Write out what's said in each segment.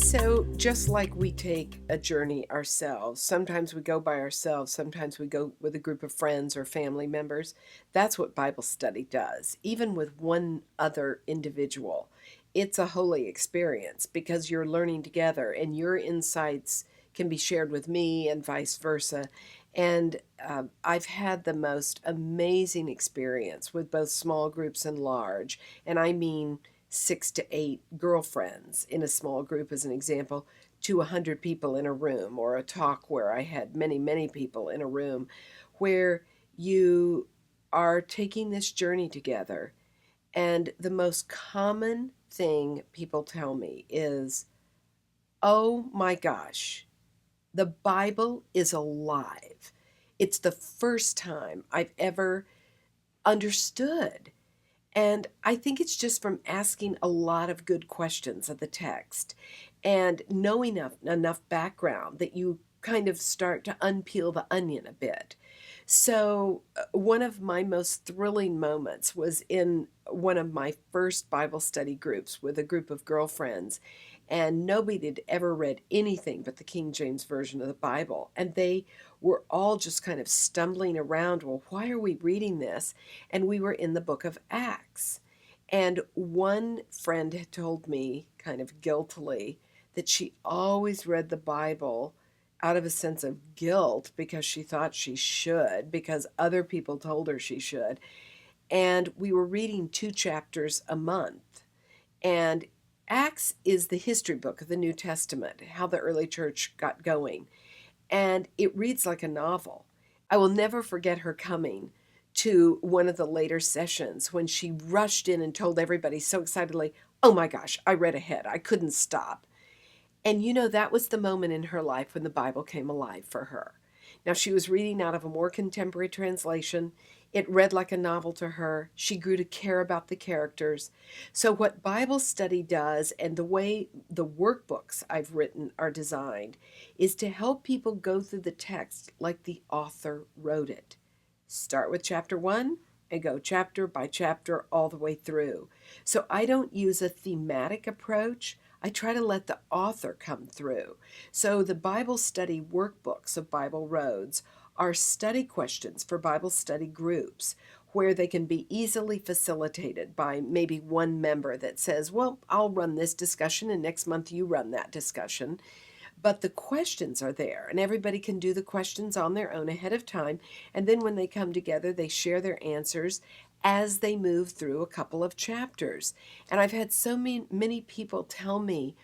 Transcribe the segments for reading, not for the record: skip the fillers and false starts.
So, just like we take a journey ourselves, sometimes we go by ourselves, sometimes we go with a group of friends or family members. That's what Bible study does, even with one other individual. It's a holy experience because you're learning together and your insights can be shared with me and vice versa. And I've had the most amazing experience with both small groups and large. And I mean, 6 to 8 girlfriends in a small group, as an example, to 100 people in a room, or a talk where I had many, many people in a room, where you are taking this journey together. And the most common thing people tell me is, oh my gosh, the Bible is alive. It's the first time I've ever understood. And I think it's just from asking a lot of good questions of the text and knowing enough background that you kind of start to unpeel the onion a bit. So, one of my most thrilling moments was in one of my first Bible study groups with a group of girlfriends, and nobody had ever read anything but the King James Version of the Bible. And they were all just kind of stumbling around. Well, why are we reading this? And we were in the book of Acts. And one friend had told me, kind of guiltily, that she always read the Bible out of a sense of guilt because she thought she should, because other people told her she should. And we were reading 2 chapters a month. And Acts is the history book of the New Testament, how the early church got going. And it reads like a novel. I will never forget her coming to one of the later sessions when she rushed in and told everybody so excitedly, "Oh my gosh, I read ahead. I couldn't stop." And that was the moment in her life when the Bible came alive for her. Now, she was reading out of a more contemporary translation. It read like a novel to her. She grew to care about the characters. So, what Bible study does, and the way the workbooks I've written are designed, is to help people go through the text like the author wrote it. Start with chapter 1 and go chapter by chapter all the way through. So, I don't use a thematic approach. I try to let the author come through. So the Bible study workbooks of Bible Roads are study questions for Bible study groups where they can be easily facilitated by maybe one member that says, well, I'll run this discussion and next month you run that discussion. But the questions are there, and everybody can do the questions on their own ahead of time. And then when they come together, they share their answers as they move through a couple of chapters. And I've had so many people tell me,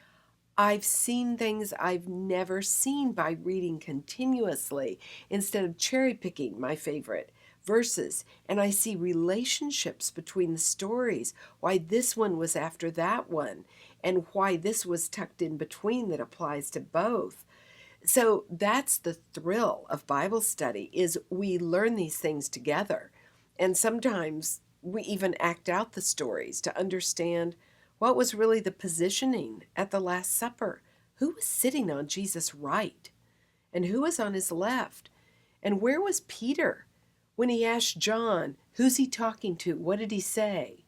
I've seen things I've never seen by reading continuously instead of cherry picking my favorite verses. And I see relationships between the stories, why this one was after that one, and why this was tucked in between that applies to both. So that's the thrill of Bible study, is we learn these things together. And sometimes we even act out the stories to understand what was really the positioning at the Last Supper. Who was sitting on Jesus' right? And who was on his left? And where was Peter when he asked John, who's he talking to? What did he say?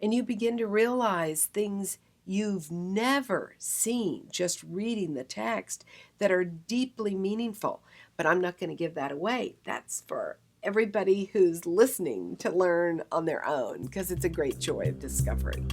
And you begin to realize things you've never seen just reading the text that are deeply meaningful. But I'm not going to give that away. That's for everybody who's listening to learn on their own, because it's a great joy of discovery.